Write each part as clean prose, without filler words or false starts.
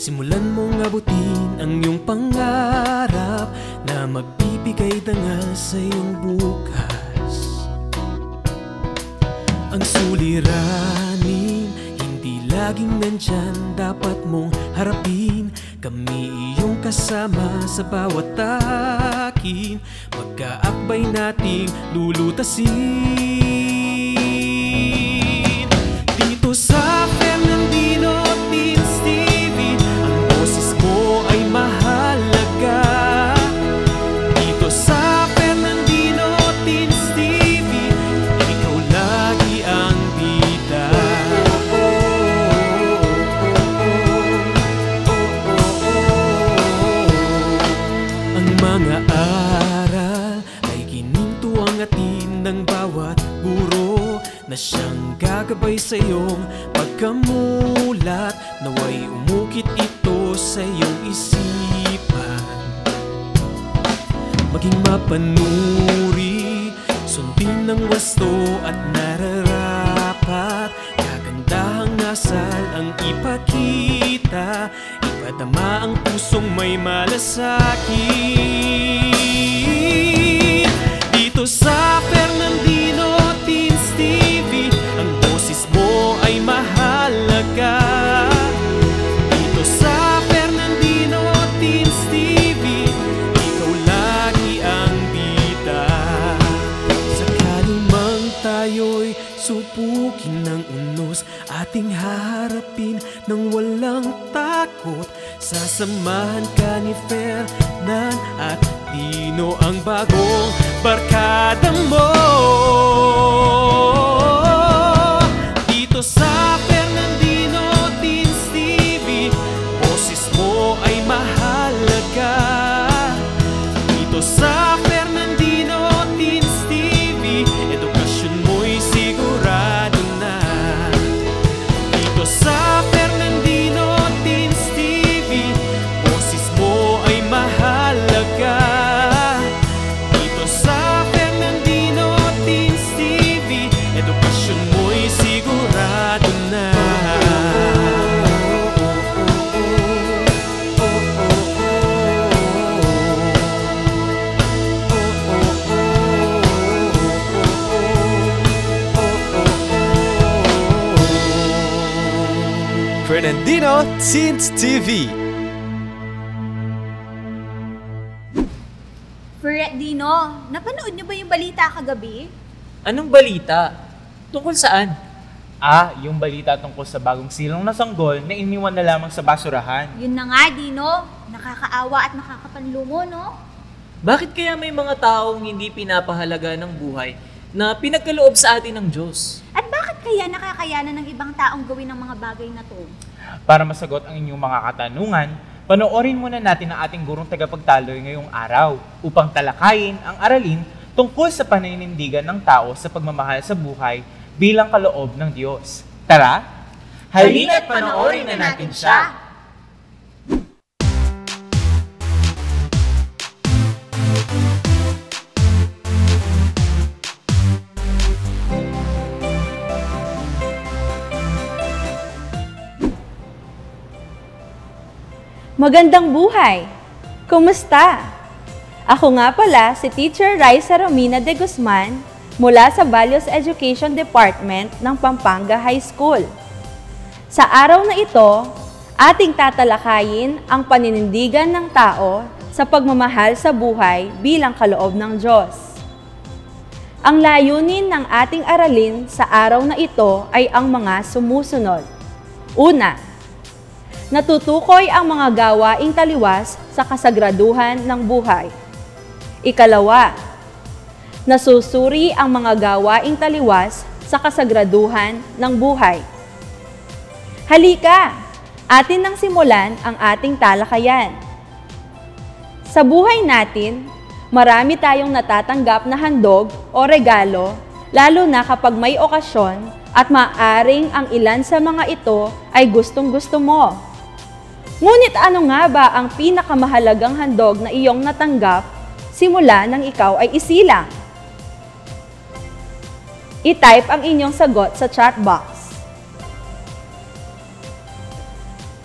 Simulan mong abutin ang iyong pangarap na magbibigay dangal sa iyong bukas. Ang suliranin, hindi laging nandyan, dapat mong harapin. Kami iyong kasama sa bawat takin, magkaakbay nating lulutasin. Dito sa Fernandino Teens TV, ang boses mo ay mahalaga. Dito sa Fernandino Teens TV, ikaw lagi ang bida. Ang mga aral ay ginintuang atin ng bawat guro na siyang gagabay sa iyong pagkamulat. Naway umukit ito sa iyong isipan, maging mapanuri, sundin ng wasto at nararapat. Kagandahang asal ang ipakita, ipadama ang pusong may malasakit. Dito sa Fernandino Teens TV, ang boses mo ay mahalaga. Dito sa Fernandino Teens TV, ikaw lagi ang bida. Sakali mang tayo'y subukin ng unos, ating haharapin ng walang takot. Sasamahan ka ni Fernan at Dino, ang bagong barkada mo. Dito sa Fernandino Teens TV, boses mo ay mahalaga. Dito sa Fernandino Teens TV, edukasyon mo'y sigurado na. Dito sa Fernandino Teens TV, boses mo ay mahalaga. Dito sa Fernandino Teens TV, edukasyon mo'y sigurado na. Fernandino Teens TV. Dino, napanood niyo ba yung balita kagabi? Anong balita? Tungkol saan? Yung balita tungkol sa bagong silong na sanggol na iniwan na lamang sa basurahan. Yun na nga, Dino. Nakakaawa at nakakapanlumo, no? Bakit kaya may mga taong hindi pinapahalaga ng buhay na pinagkaloob sa atin ng Diyos? At bakit kaya nakakayanan ng ibang taong gawin ang mga bagay na to? Para masagot ang inyong mga katanungan, panoorin muna natin ang ating gurong tagapagtaloy ngayong araw upang talakayin ang aralin tungkol sa paninindigan ng tao sa pagmamahal sa buhay bilang kaloob ng Diyos. Tara, halina't panoorin na natin siya! Magandang buhay! Kumusta? Ako nga pala si Teacher Raisa Romina de Guzman mula sa Values Education Department ng Pampanga High School. Sa araw na ito, ating tatalakayin ang paninindigan ng tao sa pagmamahal sa buhay bilang kaloob ng Diyos. Ang layunin ng ating aralin sa araw na ito ay ang mga sumusunod. Una, natutukoy ang mga gawaing taliwas sa kasagraduhan ng buhay. Ikalawa, nasusuri ang mga gawaing taliwas sa kasagraduhan ng buhay. Halika, atin nang simulan ang ating talakayan. Sa buhay natin, marami tayong natatanggap na handog o regalo, lalo na kapag may okasyon at maaring ang ilan sa mga ito ay gustong-gusto mo. Ngunit ano nga ba ang pinakamahalagang handog na iyong natanggap simula nang ikaw ay isilang? I-type ang inyong sagot sa chat box.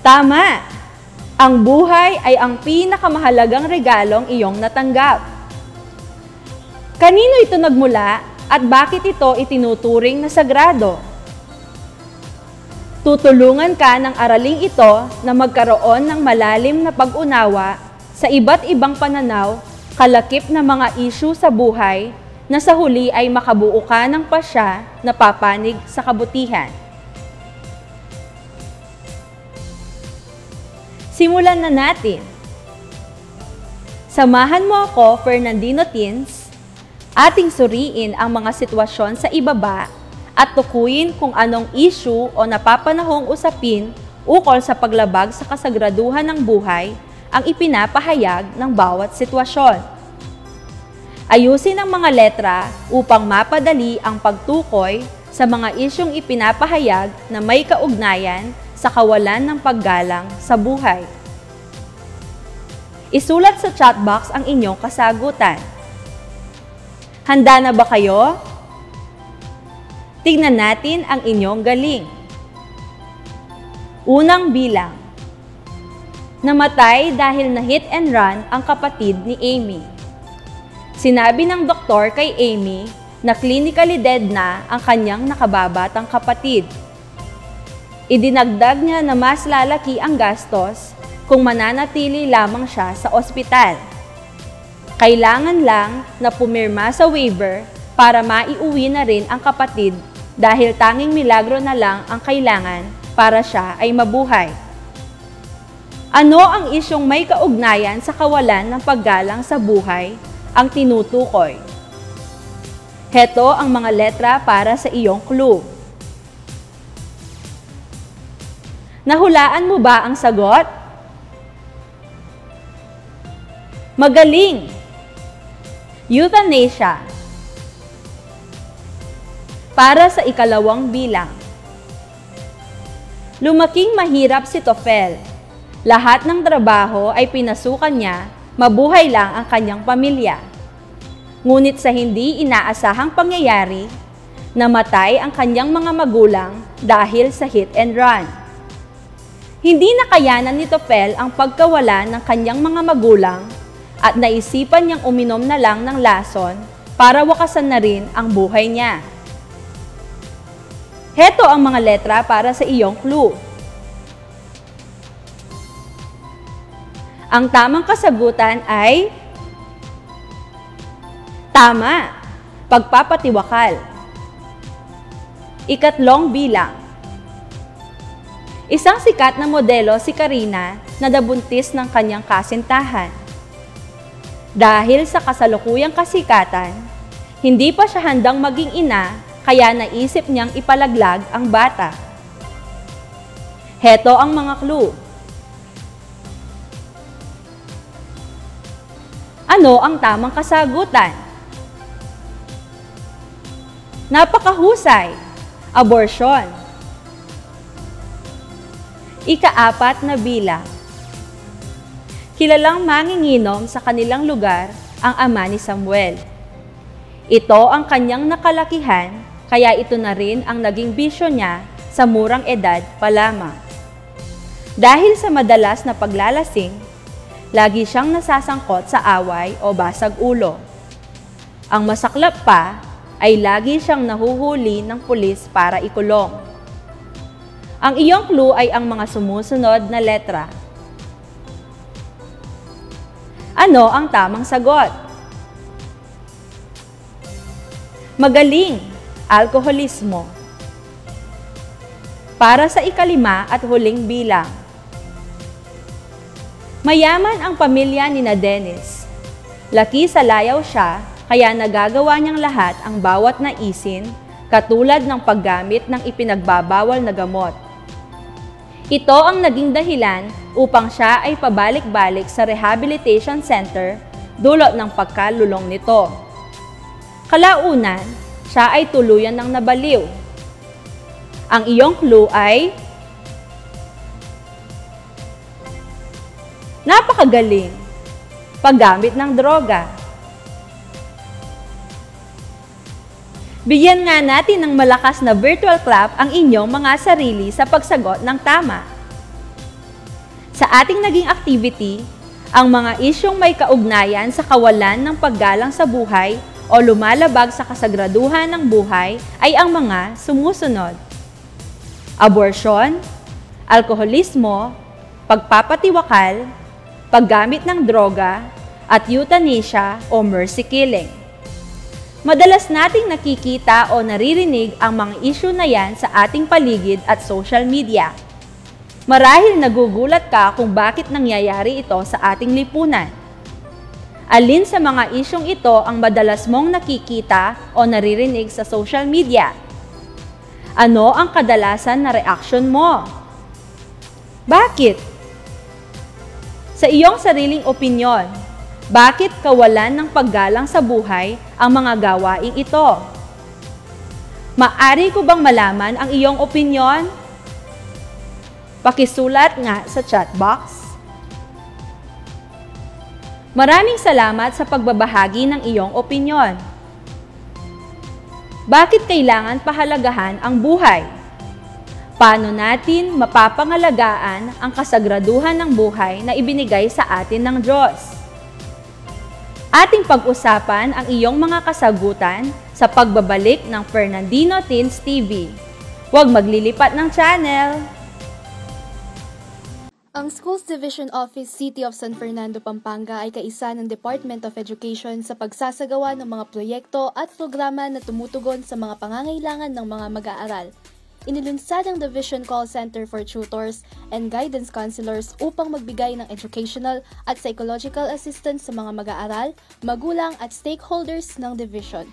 Tama! Ang buhay ay ang pinakamahalagang regalong iyong natanggap. Kanino ito nagmula at bakit ito itinuturing na sagrado? Tutulungan ka ng araling ito na magkaroon ng malalim na pag-unawa sa iba't ibang pananaw, kalakip na mga isyu sa buhay na sa huli ay makabuo ka ng pasya na papanig sa kabutihan. Simulan na natin. Samahan mo ako, Fernandino Teens, ating suriin ang mga sitwasyon sa ibaba at tukuyin kung anong issue o napapanahong usapin ukol sa paglabag sa kasagraduhan ng buhay ang ipinapahayag ng bawat sitwasyon. Ayusin ang mga letra upang mapadali ang pagtukoy sa mga isyung ipinapahayag na may kaugnayan sa kawalan ng paggalang sa buhay. Isulat sa chat box ang inyong kasagutan. Handa na ba kayo? Tingnan natin ang inyong galing. Unang bilang. Namatay dahil na hit and run ang kapatid ni Amy. Sinabi ng doktor kay Amy na clinically dead na ang kanyang nakababatang kapatid. Idinagdag niya na mas lalaki ang gastos kung mananatili lamang siya sa ospital. Kailangan lang na pumirma sa waiver para maiuwi na rin ang kapatid dahil tanging milagro na lang ang kailangan para siya ay mabuhay. Ano ang isyong may kaugnayan sa kawalan ng paggalang sa buhay ang tinutukoy? Heto ang mga letra para sa iyong clue. Nahulaan mo ba ang sagot? Magaling! Euthanasia. Para sa ikalawang bilang. Lumaking mahirap si Tofel. Lahat ng trabaho ay pinasukan niya, mabuhay lang ang kanyang pamilya. Ngunit sa hindi inaasahang pangyayari, namatay ang kanyang mga magulang dahil sa hit and run. Hindi nakayanan ni Tofel ang pagkawala ng kanyang mga magulang at naisipan niyang uminom na lang ng lason para wakasan na rin ang buhay niya. Heto ang mga letra para sa iyong clue. Ang tamang kasagutan ay tama, pagpapatiwakal. Ikatlong bilang. Isang sikat na modelo si Karina na nabuntis ng kanyang kasintahan. Dahil sa kasalukuyang kasikatan, hindi pa siya handang maging ina kaya naisip niyang ipalaglag ang bata. Heto ang mga clue. Ano ang tamang kasagutan? Napakahusay. Abortion. Ika-4 na bilang. Kilalang manginginom sa kanilang lugar ang ama ni Samuel. Ito ang kanyang nakalakihan, kaya ito na rin ang naging bisyo niya sa murang edad pa lamang. Dahil sa madalas na paglalasing, lagi siyang nasasangkot sa away o basag ulo. Ang masaklap pa ay lagi siyang nahuhuli ng pulis para ikulong. Ang iyong clue ay ang mga sumusunod na letra. Ano ang tamang sagot? Magaling, alkoholismo. Para sa ika-5 at huling bilang. Mayaman ang pamilya ni Dennis. Laki sa layaw siya, kaya nagagawa niyang lahat ang bawat naisin, katulad ng paggamit ng ipinagbabawal na gamot. Ito ang naging dahilan upang siya ay pabalik-balik sa rehabilitation center dulot ng pagkalulong nito. Kalaunan, siya ay tuluyan ng nabaliw. Ang iyong clue ay napakagaling. Paggamit ng droga. Bigyan nga natin ng malakas na virtual clap ang inyong mga sarili sa pagsagot ng tama. Sa ating naging activity, ang mga isyong may kaugnayan sa kawalan ng paggalang sa buhay o lumalabag sa kasagraduhan ng buhay ay ang mga sumusunod: abortion, alkoholismo, pagpapatiwakal, paggamit ng droga, at euthanasia o mercy killing. Madalas nating nakikita o naririnig ang mga issue na yan sa ating paligid at social media. Marahil nagugulat ka kung bakit nangyayari ito sa ating lipunan. Alin sa mga isyong ito ang madalas mong nakikita o naririnig sa social media? Ano ang kadalasan na reaksyon mo? Bakit? Sa iyong sariling opinyon, bakit kawalan ng paggalang sa buhay ang mga gawaing ito? Maari ko bang malaman ang iyong opinyon? Pakisulat nga sa chat box. Maraming salamat sa pagbabahagi ng iyong opinyon. Bakit kailangan pahalagahan ang buhay? Paano natin mapapangalagaan ang kasagraduhan ng buhay na ibinigay sa atin ng Diyos? Ating pag-usapan ang iyong mga kasagutan sa pagbabalik ng Fernandino Teens TV. Huwag maglilipat ng channel! Ang Schools Division Office City of San Fernando, Pampanga ay kaisa ng Department of Education sa pagsasagawa ng mga proyekto at programa na tumutugon sa mga pangangailangan ng mga mag-aaral. Inilunsad ang Division Call Center for Tutors and Guidance Counselors upang magbigay ng educational at psychological assistance sa mga mag-aaral, magulang at stakeholders ng division.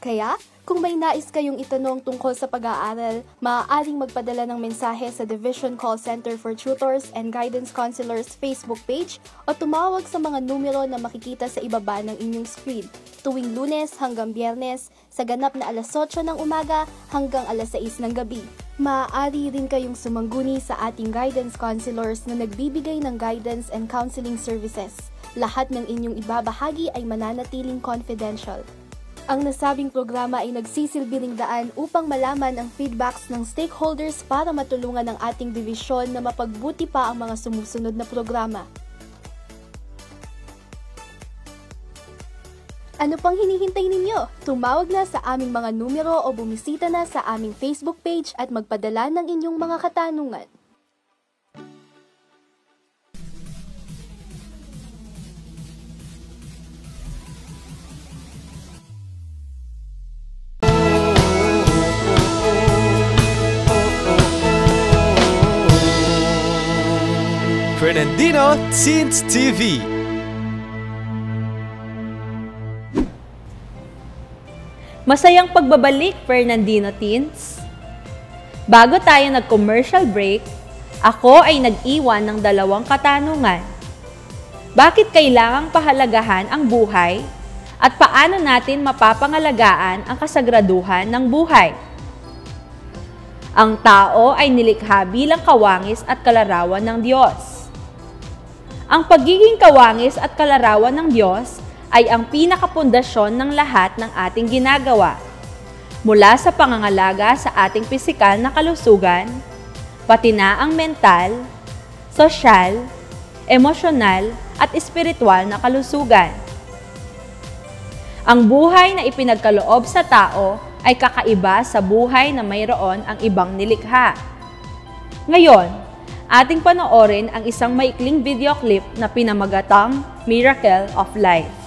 Kaya, kung may nais kayong itanong tungkol sa pag-aaral, maaaring magpadala ng mensahe sa Division Call Center for Tutors and Guidance Counselors Facebook page o tumawag sa mga numero na makikita sa ibaba ng inyong screen tuwing Lunes hanggang Biyernes sa ganap na alas 8 ng umaga hanggang alas 6 ng gabi. Maaari rin kayong sumangguni sa ating guidance counselors na nagbibigay ng guidance and counseling services. Lahat ng inyong ibabahagi ay mananatiling confidential. Ang nasabing programa ay nagsisilbing daan upang malaman ang feedbacks ng stakeholders para matulungan ang ating divisyon na mapagbuti pa ang mga sumusunod na programa. Ano pang hinihintay ninyo? Tumawag na sa aming mga numero o bumisita na sa aming Facebook page at magpadala ng inyong mga katanungan. Fernandino Teens TV. Masayang pagbabalik, Fernandino Teens. Bago tayo nag-commercial break, ako ay nag-iwan ng 2 katanungan. Bakit kailangang pahalagahan ang buhay at paano natin mapapangalagaan ang kasagraduhan ng buhay? Ang tao ay nilikha bilang kawangis at kalarawan ng Diyos. Ang pagiging kawangis at kalarawan ng Diyos ay ang pinakapundasyon ng lahat ng ating ginagawa, mula sa pangangalaga sa ating pisikal na kalusugan, pati na ang mental, sosyal, emosyonal at espiritual na kalusugan. Ang buhay na ipinagkaloob sa tao ay kakaiba sa buhay na mayroon ang ibang nilikha. Ngayon, ating panoorin ang isang maikling video clip na pinamagatang Miracle of Life.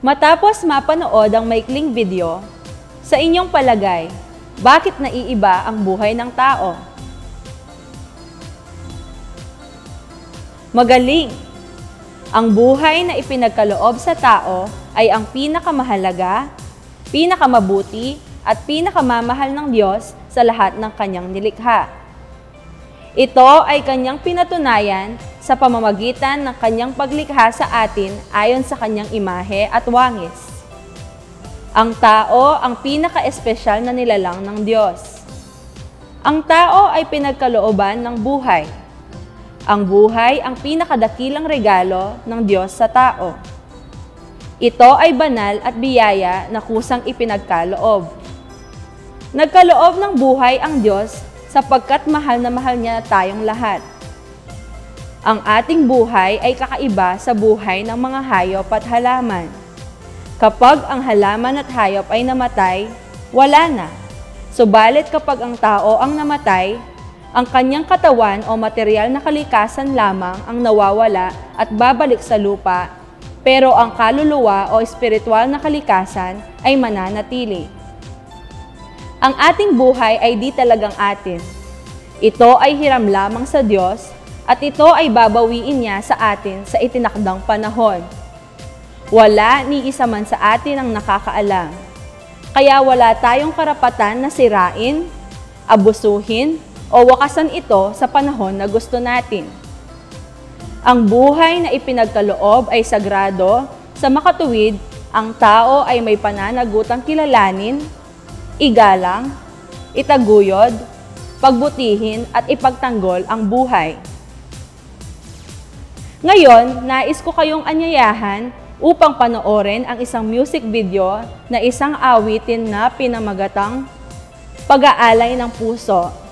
Matapos mapanood ang maikling video, sa inyong palagay, bakit naiiba ang buhay ng tao? Magaling! Ang buhay na ipinagkaloob sa tao ay ang pinakamahalaga, pinakamabuti at pinakamamahal ng Diyos sa lahat ng kanyang nilikha. Ito ay kanyang pinatunayan sa pamamagitan ng kanyang paglikha sa atin ayon sa kanyang imahe at wangis. Ang tao ang pinaka-espesyal na nilalang ng Diyos. Ang tao ay pinagkalooban ng buhay. Ang buhay ang pinakadakilang regalo ng Diyos sa tao. Ito ay banal at biyaya na kusang ipinagkaloob. Nagkaloob ng buhay ang Diyos sapagkat mahal na mahal niya tayong lahat. Ang ating buhay ay kakaiba sa buhay ng mga hayop at halaman. Kapag ang halaman at hayop ay namatay, wala na. Subalit kapag ang tao ang namatay, ang kanyang katawan o material na kalikasan lamang ang nawawala at babalik sa lupa, pero ang kaluluwa o espiritual na kalikasan ay mananatili. Ang ating buhay ay di talagang atin. Ito ay hiram lamang sa Diyos at ito ay babawiin niya sa atin sa itinakdang panahon. Wala ni isa man sa atin ang nakakaalam. Kaya wala tayong karapatan na sirain, abusuhin, o wakasan ito sa panahon na gusto natin. Ang buhay na ipinagkaloob ay sagrado, sa makatuwid, ang tao ay may pananagutang kilalanin, igalang, itaguyod, pagbutihin at ipagtanggol ang buhay. Ngayon, nais ko kayong anyayahan upang panoorin ang isang music video na isang awitin na pinamagatang Pag-aalay ng Puso.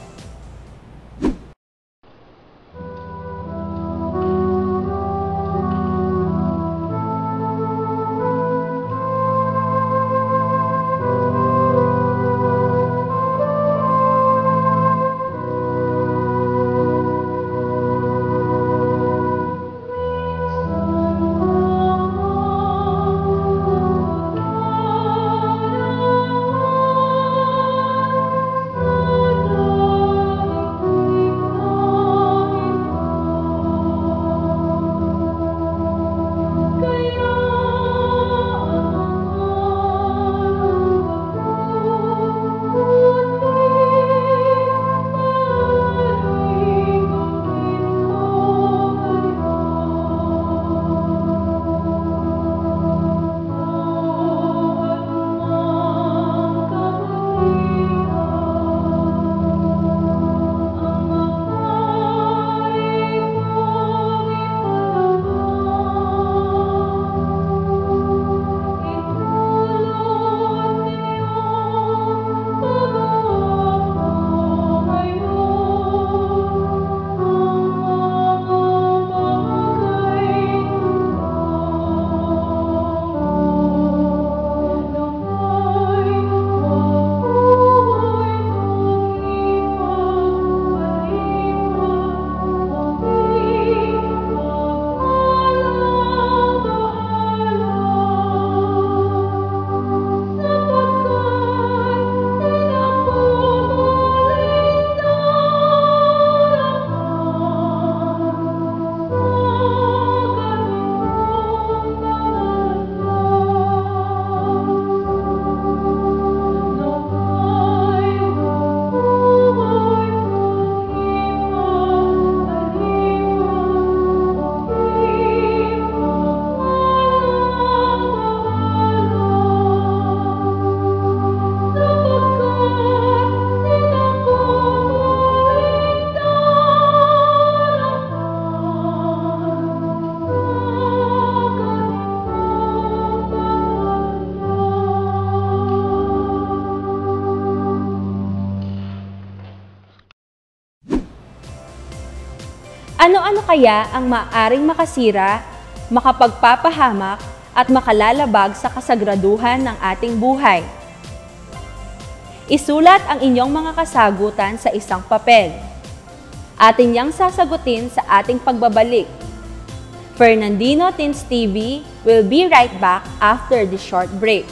Ano-ano kaya ang maaaring makasira, makapagpapahamak at makalalabag sa kasagraduhan ng ating buhay? Isulat ang inyong mga kasagutan sa isang papel. Atin niyang sasagutin sa ating pagbabalik. Fernandino Teens TV will be right back after this short break.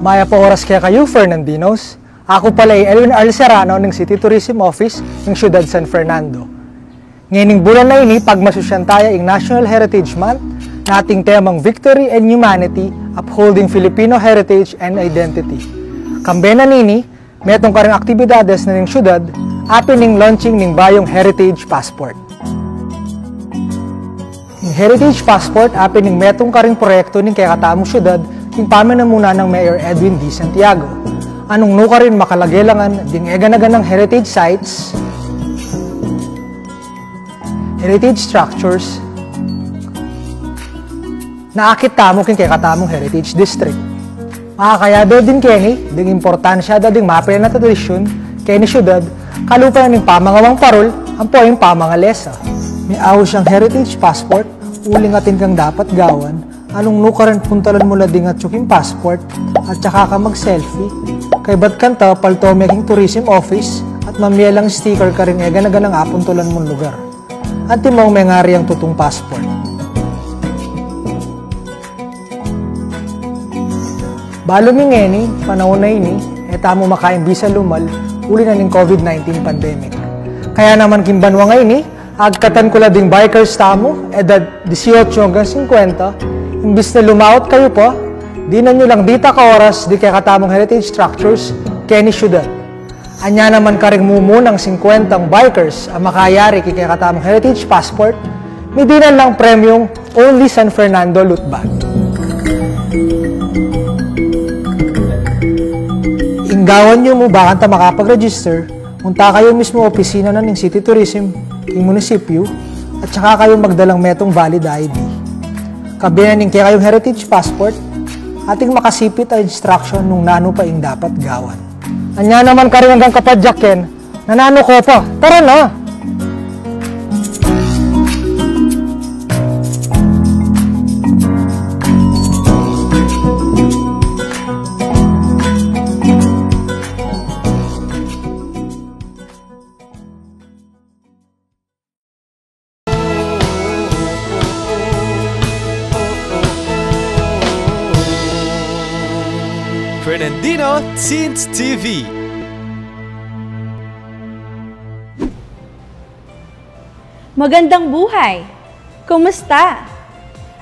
Maya po oras kaya kayo, Fernandinos. Ako pala ay Elwin Arl Serrano ng City Tourism Office ng Ciudad San Fernando. Ngayong bulan na ini, pagmasusyan tayo ang National Heritage Month na ating temang Victory and Humanity, Upholding Filipino Heritage and Identity. Kambena nini, metong karang aktibidades na ng syudad, atin ng launching ng bayong Heritage Passport. Yung Heritage Passport, apin ng metong karing proyekto ng kaya katamong syudad, yung pamanamuna ng Mayor Edwin D. Santiago. Anong nuka rin makalagelangan ding eganagan ng heritage sites, heritage structures, naakit tamo kin kay katamong heritage district. Makakayabe din kini, ding importansya da ding mapil na tradisyon kay ni syudad, kalupa na ng pamangawang parol, ang po yung pamangalesa. May awo siyang heritage passport, uling atin kang dapat gawan, anong nukaran puntalan mo lading at tsuking passport, at saka ka mag-selfie. Kay ba't kanta, palto making tourism office, at mamiyalang sticker ka rin eganagan ang apuntulan mong lugar. At timong may ngari ang tutong passport. Balo mingeni, panahon na ini, tamo makain bisa lumal, uli na ng COVID-19 pandemic. Kaya naman kimbanwa nga ini, agkatan ko lading bikers tamo, edad 18 hanggang 50, imbis na lumaot kayo po, di na nyo lang dita ka oras di kaya katamong heritage structures kaya ni syudad. Anya naman karing mumunang 50 bikers ang makayari kaya katamong heritage passport, midinan lang premium only San Fernando loot bag. Inggawan nyo mo bakit makapag-register, punta kayo mismo opisina na ng City Tourism, yung munisipyo, at saka kayo magdalang metong valid ID. Kabinan kaya kayong heritage passport, ating makasipit ang instruction nung nano pa ing dapat gawan. Anya naman ka rin hanggang kapadyakin, nanano ko pa, tara na! Fernandino Teens TV. Magandang buhay! Kumusta?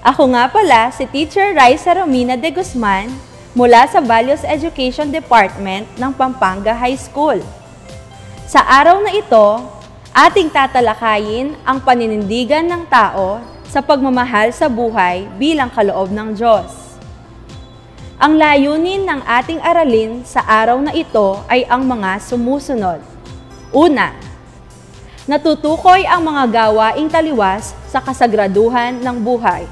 Ako nga pala si Teacher Raisa Romina de Guzman mula sa Values Education Department ng Pampanga High School. Sa araw na ito, ating tatalakayin ang paninindigan ng tao sa pagmamahal sa buhay bilang kaloob ng Diyos. Ang layunin ng ating aralin sa araw na ito ay ang mga sumusunod. Una, natutukoy ang mga gawaing taliwas sa kasagraduhan ng buhay.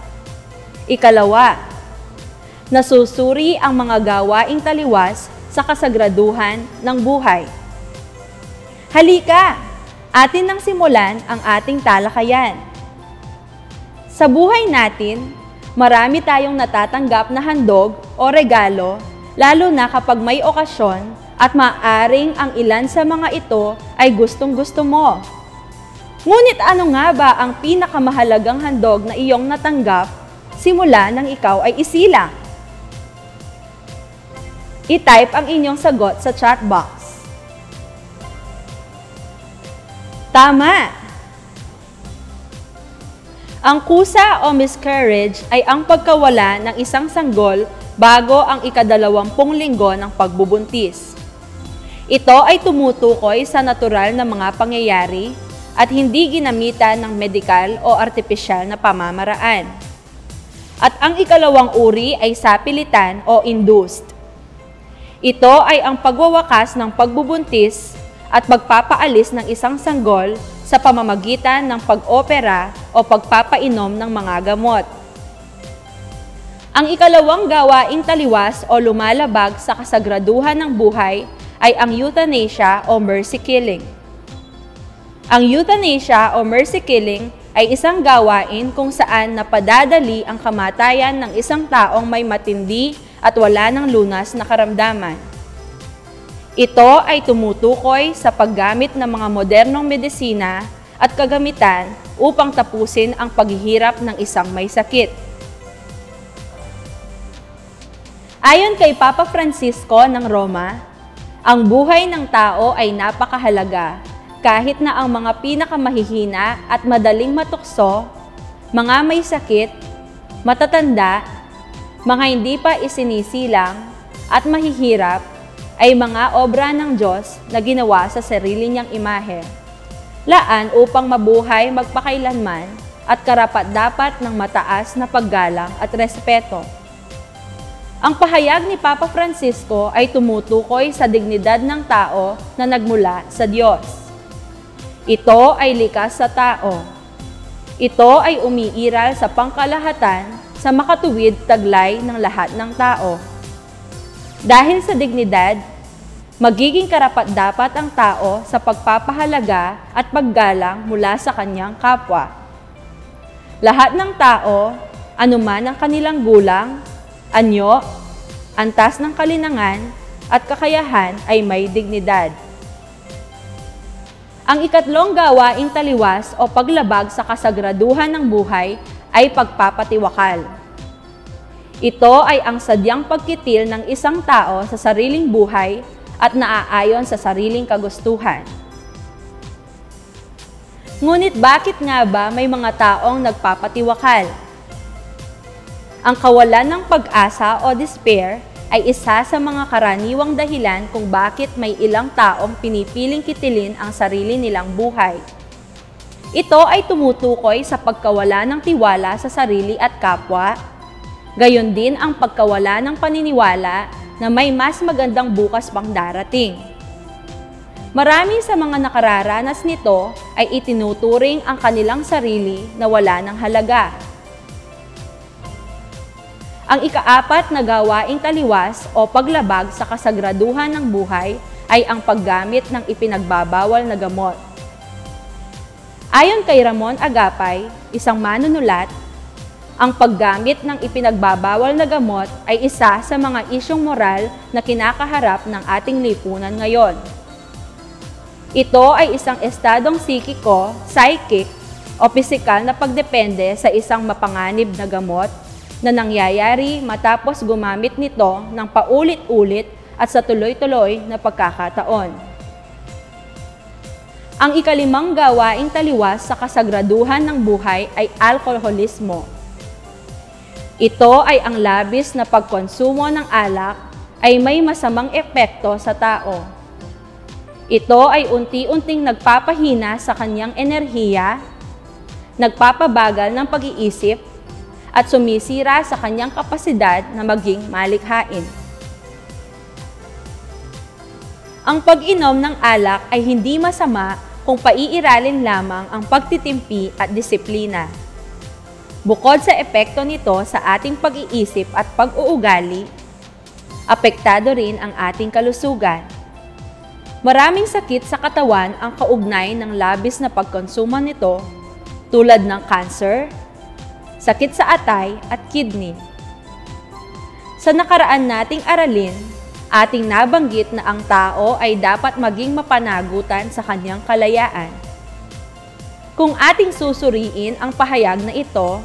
Ikalawa, nasusuri ang mga gawaing taliwas sa kasagraduhan ng buhay. Halika, atin nang simulan ang ating talakayan. Sa buhay natin, marami tayong natatanggap na handog o regalo, lalo na kapag may okasyon at maaring ang ilan sa mga ito ay gustong-gusto mo. Ngunit ano nga ba ang pinakamahalagang handog na iyong natanggap simula nang ikaw ay isilang? I-type ang inyong sagot sa chat box. Tama! Ang kusa o miscarriage ay ang pagkawala ng isang sanggol bago ang ika-20 linggo ng pagbubuntis. Ito ay tumutukoy sa natural na mga pangyayari at hindi ginamitan ng medikal o artipisyal na pamamaraan. At ang ikalawang uri ay sapilitan o induced. Ito ay ang pagwawakas ng pagbubuntis at pagpapaalis ng isang sanggol sa pamamagitan ng pag-opera o pagpapainom ng mga gamot. Ang ikalawang gawaing taliwas o lumalabag sa kasagraduhan ng buhay ay ang euthanasia o mercy killing. Ang euthanasia o mercy killing ay isang gawain kung saan napadadali ang kamatayan ng isang taong may matindi at wala ng lunas na karamdaman. Ito ay tumutukoy sa paggamit ng mga modernong medisina at kagamitan upang tapusin ang paghihirap ng isang may sakit. Ayon kay Papa Francisco ng Roma, ang buhay ng tao ay napakahalaga kahit na ang mga pinakamahihina at madaling matukso, mga may sakit, matatanda, mga hindi pa isinisilang at mahihirap ay mga obra ng Diyos na ginawa sa sarili niyang imahe. Laan upang mabuhay magpakailanman at karapat-dapat ng mataas na paggalang at respeto. Ang pahayag ni Papa Francisco ay tumutukoy sa dignidad ng tao na nagmula sa Diyos. Ito ay likas sa tao. Ito ay umiiral sa pangkalahatan sa makatuwid taglay ng lahat ng tao. Dahil sa dignidad, magiging karapat-dapat ang tao sa pagpapahalaga at paggalang mula sa kanyang kapwa. Lahat ng tao, anuman ang kanilang gulang, anyo, antas ng kalinangan at kakayahan ay may dignidad. Ang ikatlong gawaing taliwas o paglabag sa kasagraduhan ng buhay ay pagpapatiwakal. Ito ay ang sadyang pagkitil ng isang tao sa sariling buhay at naaayon sa sariling kagustuhan. Ngunit bakit nga ba may mga taong nagpapatiwakal? Ang kawalan ng pag-asa o despair ay isa sa mga karaniwang dahilan kung bakit may ilang taong pinipiling kitilin ang sarili nilang buhay. Ito ay tumutukoy sa pagkawala ng tiwala sa sarili at kapwa, gayon din ang pagkawala ng paniniwala na may mas magandang bukas pang darating. Marami sa mga nakararanas nito ay itinuturing ang kanilang sarili na wala ng halaga. Ang ikaapat na gawaing taliwas o paglabag sa kasagraduhan ng buhay ay ang paggamit ng ipinagbabawal na gamot. Ayon kay Ramon Agapay, isang manunulat, ang paggamit ng ipinagbabawal na gamot ay isa sa mga isyong moral na kinakaharap ng ating lipunan ngayon. Ito ay isang estadong psikiko, psychic o pisikal na pagdepende sa isang mapanganib na gamot na nangyayari matapos gumamit nito ng paulit-ulit at sa tuloy-tuloy na pagkakataon. Ang ikalimang gawaing taliwas sa kasagraduhan ng buhay ay alkoholismo. Ito ay ang labis na pagkonsumo ng alak ay may masamang epekto sa tao. Ito ay unti-unting nagpapahina sa kanyang enerhiya, nagpapabagal ng pag-iisip, at sumisira sa kanyang kapasidad na maging malikhain. Ang pag-inom ng alak ay hindi masama kung paiiralin lamang ang pagtitimpi at disiplina. Bukod sa epekto nito sa ating pag-iisip at pag-uugali, apektado rin ang ating kalusugan. Maraming sakit sa katawan ang kaugnay ng labis na pagkonsumo nito tulad ng cancer, sakit sa atay at kidney. Sa nakaraan nating aralin, ating nabanggit na ang tao ay dapat maging mapanagutan sa kanyang kalayaan. Kung ating susuriin ang pahayag na ito,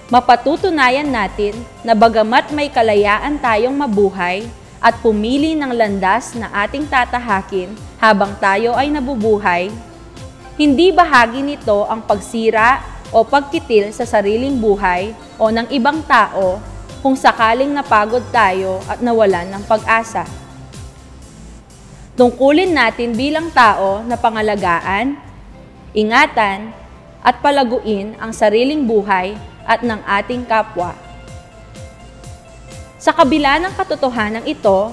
mapatutunayan natin na bagamat may kalayaan tayong mabuhay at pumili ng landas na ating tatahakin habang tayo ay nabubuhay, hindi bahagi nito ang pagsira o pagkitil sa sariling buhay o ng ibang tao kung sakaling napagod tayo at nawalan ng pag-asa. Tungkulin natin bilang tao na pangalagaan, ingatan, at palaguin ang sariling buhay at ng ating kapwa. Sa kabila ng katotohanan ito,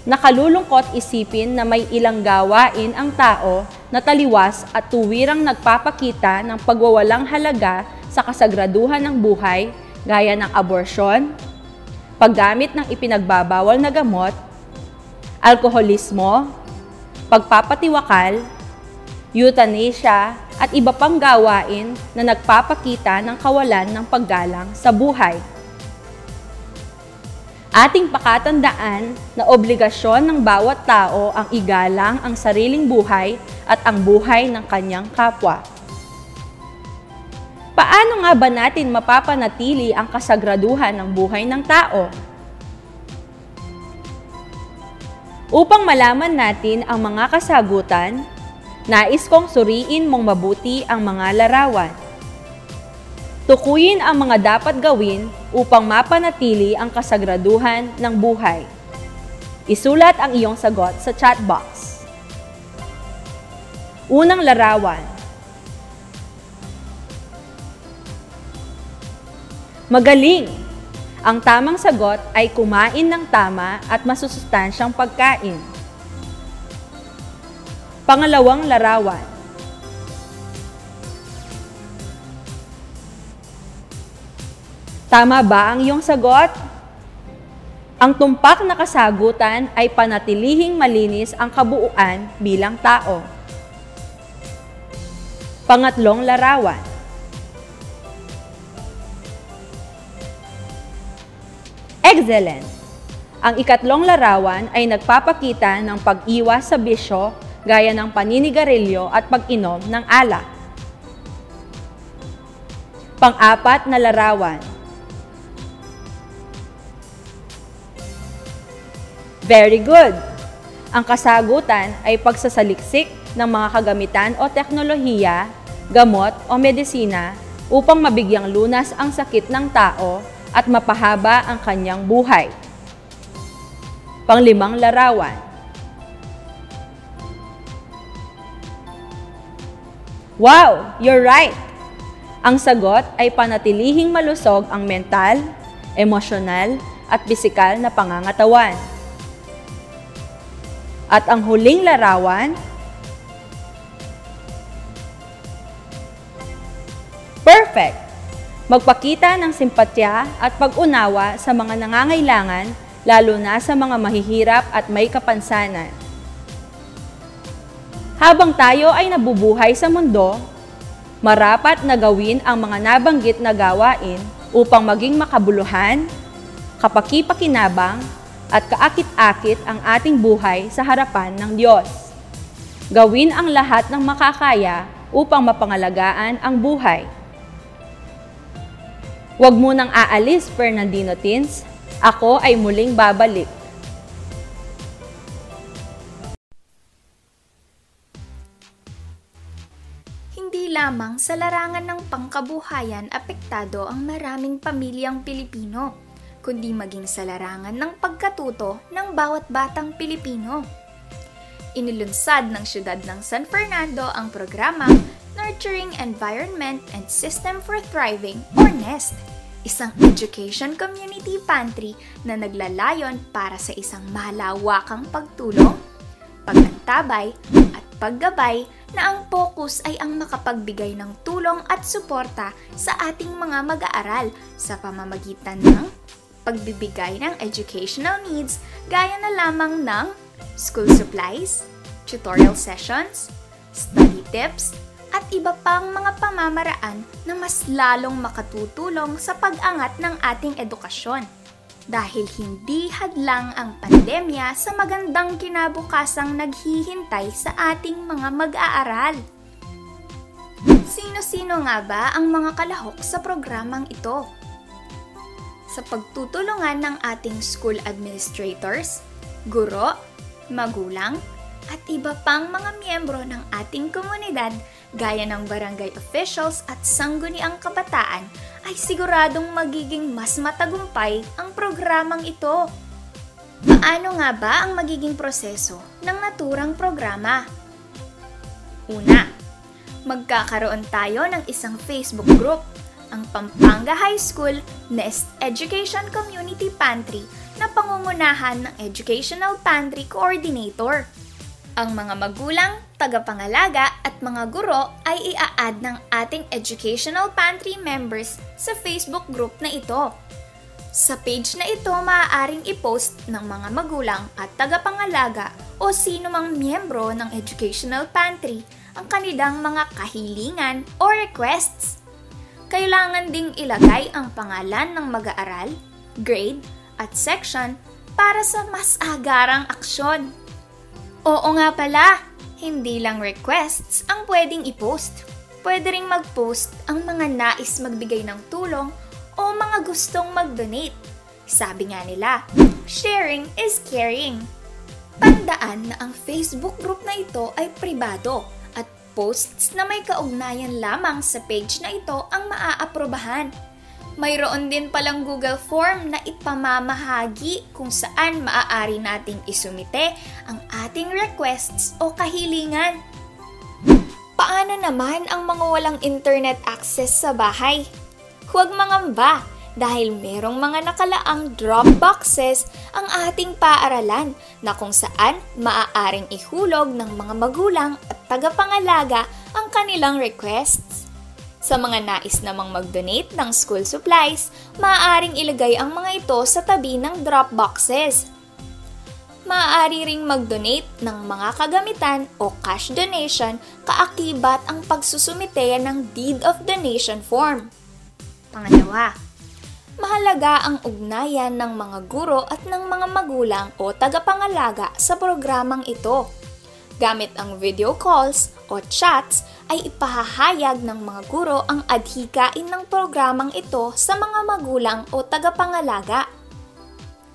nakalulungkot isipin na may ilang gawain ang tao na taliwas at tuwirang nagpapakita ng pagwawalang halaga sa kasagraduhan ng buhay gaya ng aborsyon, paggamit ng ipinagbabawal na gamot, alkoholismo, pagpapatiwakal, euthanasia at iba pang gawain na nagpapakita ng kawalan ng paggalang sa buhay. Ating pakatandaan na obligasyon ng bawat tao ang igalang ang sariling buhay at ang buhay ng kanyang kapwa. Paano nga ba natin mapapanatili ang kasagraduhan ng buhay ng tao? Upang malaman natin ang mga kasagutan, nais kong suriin mong mabuti ang mga larawan. Tukuyin ang mga dapat gawin upang mapanatili ang kasagraduhan ng buhay. Isulat ang iyong sagot sa chat box. Unang larawan. Magaling! Ang tamang sagot ay kumain ng tama at masusustansyang pagkain. Pangalawang larawan. Tama ba ang iyong sagot? Ang tumpak na kasagutan ay panatilihing malinis ang kabuuan bilang tao. Pangatlong larawan. Excellent! Ang ikatlong larawan ay nagpapakita ng pag-iwas sa bisyo gaya ng paninigarilyo at pag-inom ng alak. Pang-apat na larawan. Very good! Ang kasagutan ay pagsasaliksik ng mga kagamitan o teknolohiya, gamot o medisina upang mabigyang lunas ang sakit ng tao at mapahaba ang kanyang buhay. Panglimang larawan. Wow! You're right! Ang sagot ay panatilihing malusog ang mental, emosyonal at pisikal na pangangatawan. At ang huling larawan, perfect! Magpakita ng simpatya at pag-unawa sa mga nangangailangan, lalo na sa mga mahihirap at may kapansanan. Habang tayo ay nabubuhay sa mundo, marapat na gawin ang mga nabanggit na gawain upang maging makabuluhan, kapaki-pakinabang, at kaakit-akit ang ating buhay sa harapan ng Diyos. Gawin ang lahat ng makakaya upang mapangalagaan ang buhay. Huwag mo nang aalis, Fernandino Teens. Ako ay muling babalik. Hindi lamang sa larangan ng pangkabuhayan apektado ang maraming pamilyang Pilipino, kundi maging sa larangan ng pagkatuto ng bawat batang Pilipino. Inilunsad ng siyudad ng San Fernando ang programang Nurturing Environment and System for Thriving or NEST, isang education community pantry na naglalayon para sa isang malawakang pagtulong, pagtantabay at paggabay na ang focus ay ang makapagbigay ng tulong at suporta sa ating mga mag-aaral sa pamamagitan ng pagbibigay ng educational needs gaya na lamang ng school supplies, tutorial sessions, study tips, at iba pang mga pamamaraan na mas lalong makatutulong sa pag-angat ng ating edukasyon. Dahil hindi hadlang ang pandemya sa magandang kinabukasang naghihintay sa ating mga mag-aaral. Sino-sino nga ba ang mga kalahok sa programang ito? Sa pagtutulungan ng ating school administrators, guro, magulang, at iba pang mga miyembro ng ating komunidad gaya ng barangay officials at sangguniang kabataan ay siguradong magiging mas matagumpay ang programang ito. Paano nga ba ang magiging proseso ng naturang programa? Una, magkakaroon tayo ng isang Facebook group, ang Pampanga High School NEST Education Community Pantry na pangungunahan ng Educational Pantry Coordinator. Ang mga magulang, tagapangalaga at mga guro ay ia-add ng ating Educational Pantry members sa Facebook group na ito. Sa page na ito, maaaring i-post ng mga magulang at tagapangalaga o sino mang miyembro ng Educational Pantry ang kanilang mga kahilingan o requests. Kailangan ding ilagay ang pangalan ng mag-aaral, grade, at section para sa mas agarang aksyon. Oo nga pala, hindi lang requests ang pwedeng i-post. Pwede ring mag-post ang mga nais magbigay ng tulong o mga gustong mag-donate. Sabi nga nila, sharing is caring. Tandaan na ang Facebook group na ito ay pribado at posts na may kaugnayan lamang sa page na ito ang maaaprobahan. Mayroon din palang Google Form na ipamamahagi kung saan maaari nating isumite ang ating requests o kahilingan. Paano naman ang mga walang internet access sa bahay? Huwag mangamba dahil merong mga nakalaang drop boxes ang ating paaralan na kung saan maaaring ihulog ng mga magulang at tagapangalaga ang kanilang requests. Sa mga nais namang mag-donate ng school supplies, maaaring ilagay ang mga ito sa tabi ng drop boxes. Maaari ring mag-donate ng mga kagamitan o cash donation kaakibat ang pagsusumite ng deed of donation form. Pangalawa, mahalaga ang ugnayan ng mga guro at ng mga magulang o tagapangalaga sa programang ito. Gamit ang video calls o chats ay ipahahayag ng mga guro ang adhikain ng programang ito sa mga magulang o tagapangalaga.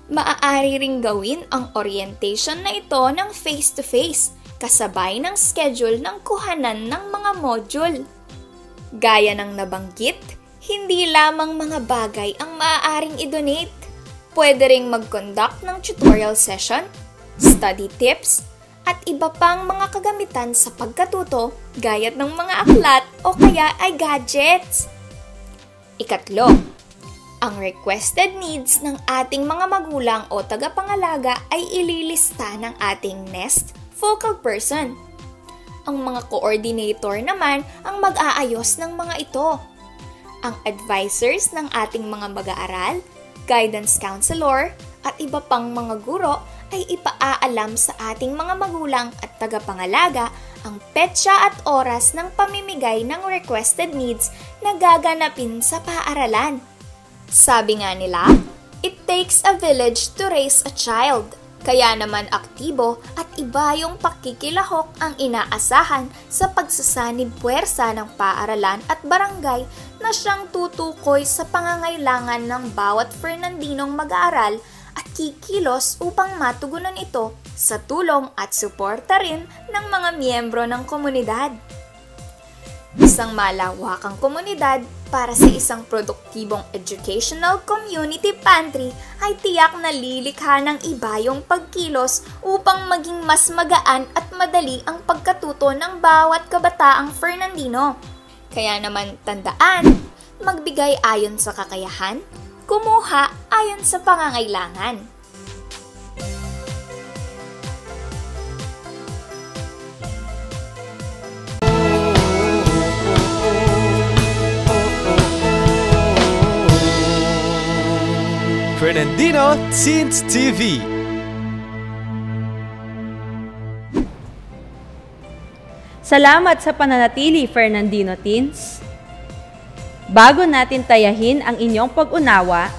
Maaari ring gawin ang orientation na ito ng face-to-face, kasabay ng schedule ng kuhanan ng mga module. Gaya ng nabanggit, hindi lamang mga bagay ang maaaring i-donate. Pwede ring mag-conduct ng tutorial session, study tips, at iba pang mga kagamitan sa pagkatuto gaya ng mga aklat o kaya ay gadgets. Ikatlo, ang requested needs ng ating mga magulang o tagapangalaga ay ililista ng ating NEST focal person. Ang mga coordinator naman ang mag-aayos ng mga ito. Ang advisors ng ating mga mag-aaral, guidance counselor, at iba pang mga guro ay ipaaalam sa ating mga magulang at tagapangalaga ang petsa at oras ng pamimigay ng requested needs na gaganapin sa paaralan. Sabi nga nila, it takes a village to raise a child. Kaya naman aktibo at iba yung pakikilahok ang inaasahan sa pagsasanib puwersa ng paaralan at barangay na siyang tutukoy sa pangangailangan ng bawat Fernandinong mag-aaral at kikilos upang matugunan ito sa tulong at suporta rin ng mga miyembro ng komunidad. Isang malawakang komunidad para sa isang produktibong educational community pantry ay tiyak na lilikha ng iba yung pagkilos upang maging mas magaan at madali ang pagkatuto ng bawat kabataang Fernandino. Kaya naman tandaan, magbigay ayon sa kakayahan, kumuha ayon sa pangangailangan. Fernandino Teens TV. Salamat sa pananatili, Fernandino Teens. Bago natin tayahin ang inyong pag-unawa,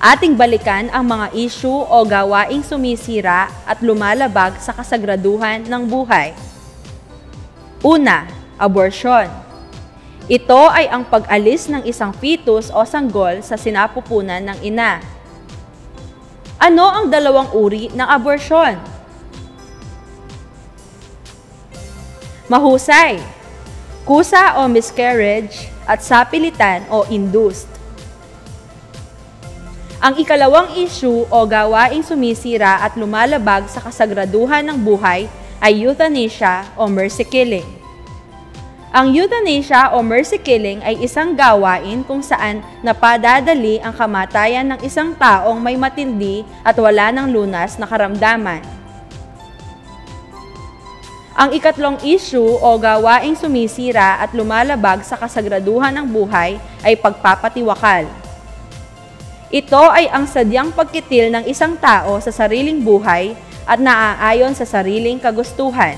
ating balikan ang mga issue o gawaing sumisira at lumalabag sa kasagraduhan ng buhay. Una, abortion. Ito ay ang pag-alis ng isang fetus o sanggol sa sinapupunan ng ina. Ano ang dalawang uri ng abortion? Mahusay, kusa o miscarriage at sapilitan o induced. Ang ikalawang issue o gawaing sumisira at lumalabag sa kasagraduhan ng buhay ay euthanasia o mercy killing. Ang euthanasia o mercy killing ay isang gawain kung saan napadadali ang kamatayan ng isang taong may matindi at wala ng lunas na karamdaman. Ang ikatlong issue o gawaing sumisira at lumalabag sa kasagraduhan ng buhay ay pagpapatiwakal. Ito ay ang sadyang pagkitil ng isang tao sa sariling buhay at naaayon sa sariling kagustuhan.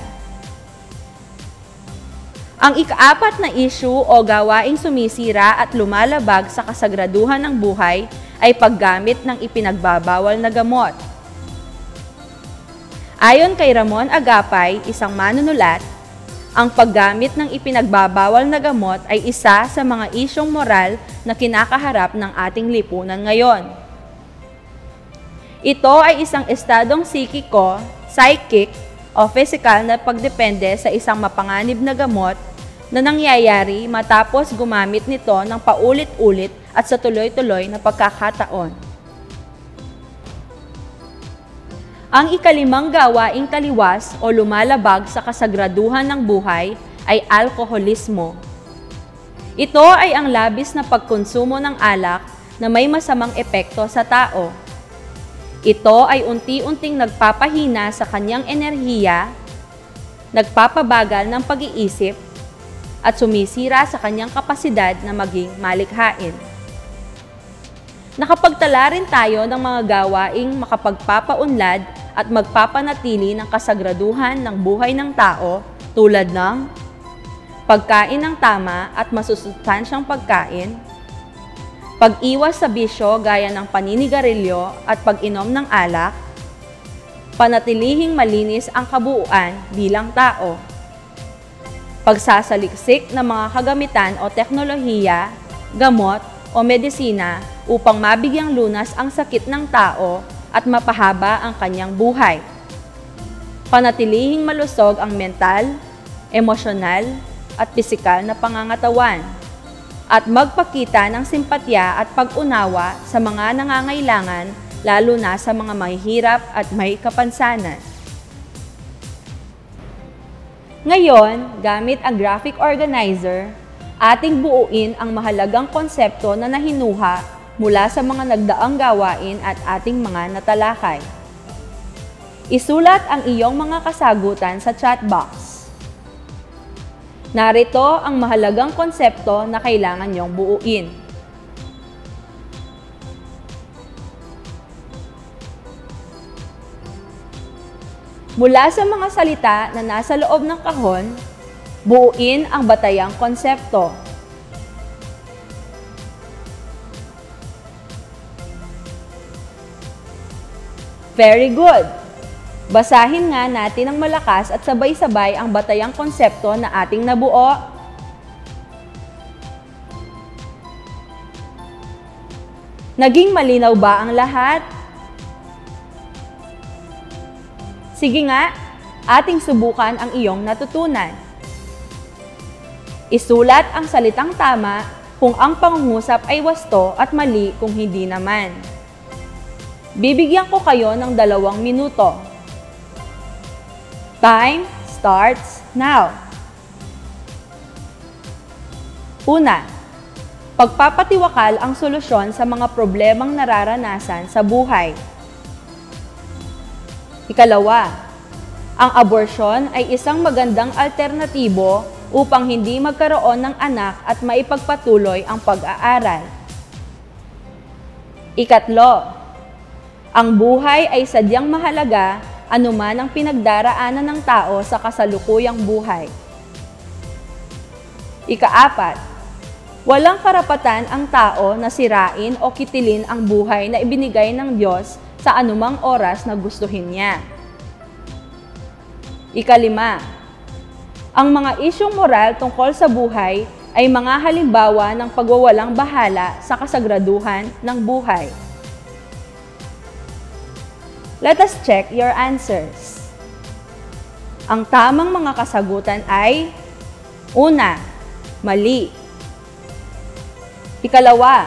Ang ika-4 na issue o gawaing sumisira at lumalabag sa kasagraduhan ng buhay ay paggamit ng ipinagbabawal na gamot. Ayon kay Ramon Agapay, isang manunulat, ang paggamit ng ipinagbabawal na gamot ay isa sa mga isyong moral na kinakaharap ng ating lipunan ngayon. Ito ay isang estadong psikiko, psychic, o physical na pagdepende sa isang mapanganib na gamot na nangyayari matapos gumamit nito ng paulit-ulit at sa tuloy-tuloy na pagkakataon. Ang ika-5 gawaing taliwas o lumalabag sa kasagraduhan ng buhay ay alkoholismo. Ito ay ang labis na pagkonsumo ng alak na may masamang epekto sa tao. Ito ay unti-unting nagpapahina sa kanyang enerhiya, nagpapabagal ng pag-iisip, at sumisira sa kanyang kapasidad na maging malikhain. Nakapagtala rin tayo ng mga gawaing makapagpapaunlad at magpapanatili ng kasagraduhan ng buhay ng tao tulad ng pagkain ng tama at masusustansyang pagkain, pag-iwas sa bisyo gaya ng paninigarilyo at pag-inom ng alak, panatilihing malinis ang kabuuan bilang tao, pagsasaliksik ng mga kagamitan o teknolohiya, gamot o medisina upang mabigyang lunas ang sakit ng tao at mapahaba ang kanyang buhay. Panatilihing malusog ang mental, emosyonal at pisikal na pangangatawan at magpakita ng simpatya at pag-unawa sa mga nangangailangan lalo na sa mga mahihirap at may kapansanan. Ngayon, gamit ang graphic organizer, ating buuin ang mahalagang konsepto na nahinuha mula sa mga nagdaang gawain at ating mga natalakay. Isulat ang iyong mga kasagutan sa chat box. Narito ang mahalagang konsepto na kailangan niyong buuin. Mula sa mga salita na nasa loob ng kahon, buuin ang batayang konsepto. Very good! Basahin nga natin ng malakas at sabay-sabay ang batayang konsepto na ating nabuo. Naging malinaw ba ang lahat? Sige nga, ating subukan ang iyong natutunan. Isulat ang salitang tama kung ang pangungusap ay wasto at mali kung hindi naman. Bibigyan ko kayo ng 2 minuto. Time starts now. Una, pagpapatiwakal ang solusyon sa mga problemang nararanasan sa buhay. Ikalawa, ang abortion ay isang magandang alternatibo upang hindi magkaroon ng anak at maipagpatuloy ang pag-aaral. Ikatlo, ang buhay ay sadyang mahalaga anuman ang pinagdaraanan ng tao sa kasalukuyang buhay. Ika-4, walang karapatan ang tao na sirain o kitilin ang buhay na ibinigay ng Diyos sa anumang oras na gustuhin niya. Ika-5, ang mga isyong moral tungkol sa buhay ay mga halimbawa ng pagwawalang bahala sa kasagraduhan ng buhay. Let us check your answers. Ang tamang mga kasagutan ay: una, mali. Ikalawa,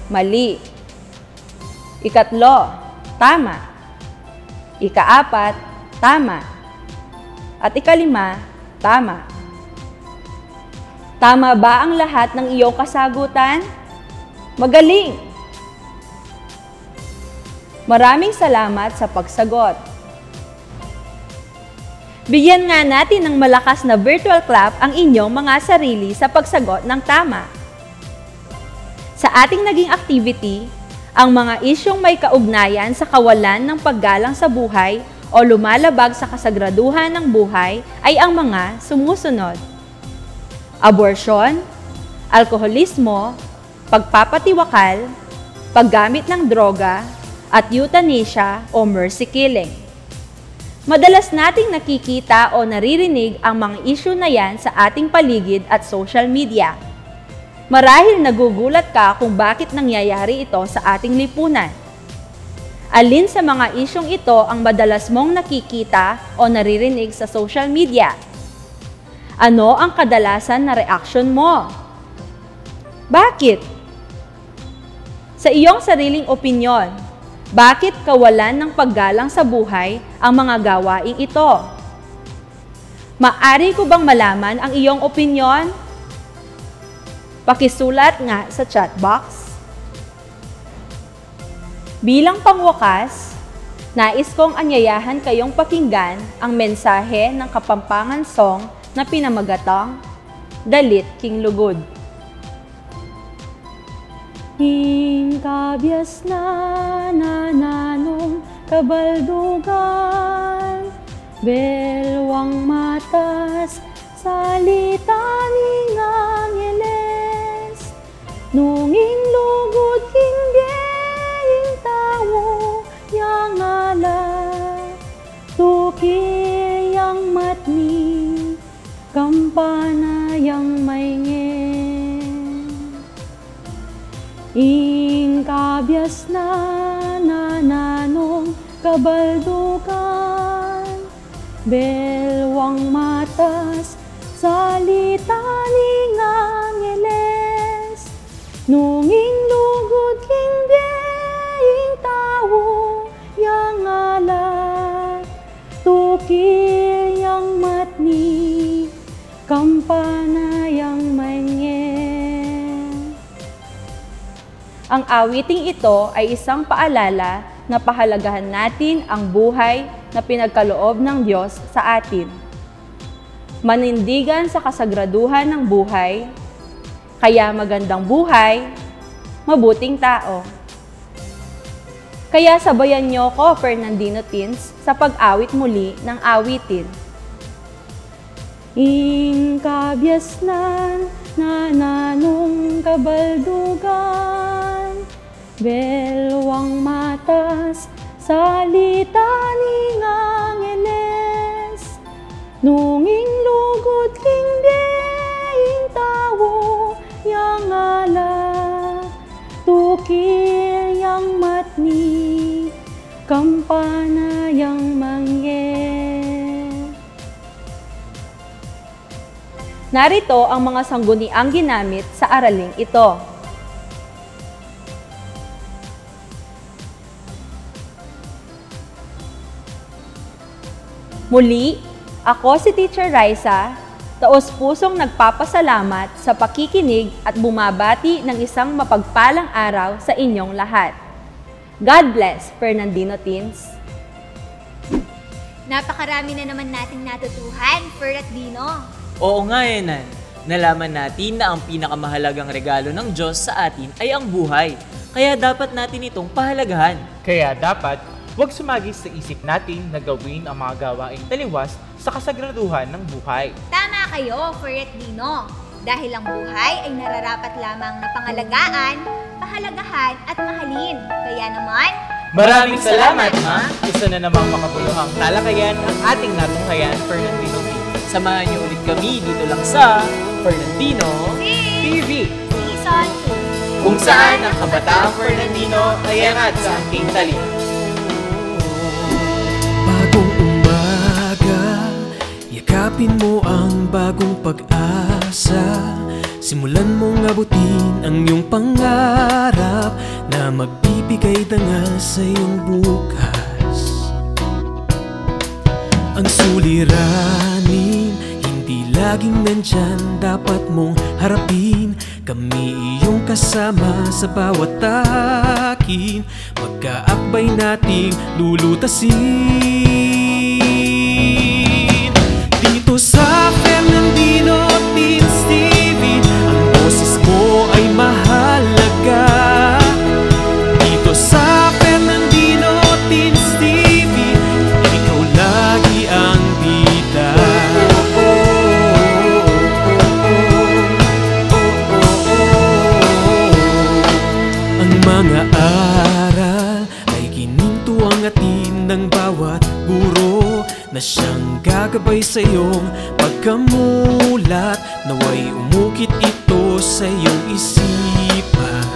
mali. Ikatlo, tama. Ika-4, tama. At ika-5, tama. Tama ba ang lahat ng iyong kasagutan? Magaling! Maraming salamat sa pagsagot. Bigyan nga natin ng malakas na virtual clap ang inyong mga sarili sa pagsagot ng tama. Sa ating naging activity, ang mga isyong may kaugnayan sa kawalan ng paggalang sa buhay o lumalabag sa kasagraduhan ng buhay ay ang mga sumusunod. aborsyon, alkoholismo, pagpapatiwakal, paggamit ng droga, at euthanasia o mercy killing. Madalas nating nakikita o naririnig ang mga issue na yan sa ating paligid at social media. Marahil nagugulat ka kung bakit nangyayari ito sa ating lipunan. Alin sa mga isyong ito ang madalas mong nakikita o naririnig sa social media? Ano ang kadalasan na reaksyon mo? Bakit? Sa iyong sariling opinyon, bakit kawalan ng paggalang sa buhay ang mga gawaing ito? Maari ko bang malaman ang iyong opinyon? Pakisulat nga sa chat box. Bilang pangwakas, nais kong anyayahan kayong pakinggan ang mensahe ng Kapampangan song na pinamagatang Dalit King Lugod. Hingkabyas na nananong kabaldugan, belwang matas, salita ni Angeles, nunging lugod king biyeng tao, yang ala, tukir yang matni, kampana yang maingin. Ingkabyas na nananong kabaldukan, belwang matas, salita ni Angeles, nunging lugod king biyeng tao, yang ala, tukir yang matni, kampana yang maingin. Ang awiting ito ay isang paalala na pahalagahan natin ang buhay na pinagkaloob ng Diyos sa atin. Manindigan sa kasagraduhan ng buhay, kaya magandang buhay, mabuting tao. Kaya sabayan niyo ko, Fernandino Teens, sa pag-awit muli ng awitin. Ingkabyas na nananong kabaldugan, belwang matas, salita ni Angeles, nunging lugod king biyeng tao, yang ala, tukir yang matni, kampana yang mangge. Narito ang mga sangguniang ginamit sa araling ito. Muli, ako si Teacher Raisa, taos-pusong nagpapasalamat sa pakikinig at bumabati ng isang mapagpalang araw sa inyong lahat. God bless, Fernandino Teens. Napakarami na naman nating natutuhan, Fer at Dino. Oo nga, Enan. Nalaman natin na ang pinakamahalagang regalo ng Diyos sa atin ay ang buhay. Kaya dapat natin itong pahalagahan. Kaya dapat, huwag sumagis sa isip natin na gawin ang mga gawaing taliwas sa kasagraduhan ng buhay. Tama kayo, Fer at Dino. Dahil ang buhay ay nararapat lamang na pangalagaan, pahalagahan at mahalin. Kaya naman, Maraming salamat, Ma! Isa na namang makabuluhang talakayan ang ating natunghayan, Fernandino TV. Samahan niyo ulit kami dito lang sa Fernandino TV. Season 2. Kung saan ang kabataang Fernandino ay angat sa aking talino. Bagong umaga, yakapin mo ang bagong pag-asa. Simulan mong abutin ang iyong pangarap na magbibigay dangal sa iyong bukas. Ang suliranin, hindi laging nandyan, dapat mong harapin. Kami iyong kasama sa bawat takin, magkaakbay nating lulutasin. Dito sa Fernandino Teens TV, ang boses mo ay mahalaga. Dito sa Fernandino Teens TV, ikaw lagi ang bida. sa iyong pagkamulat, naway umukit ito sa iyong isipan.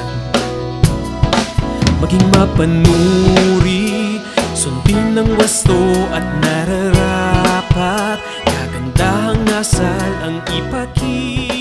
Maging mapanuri, sundin ng wasto at nararapat, kagandahang asal ang ipakita.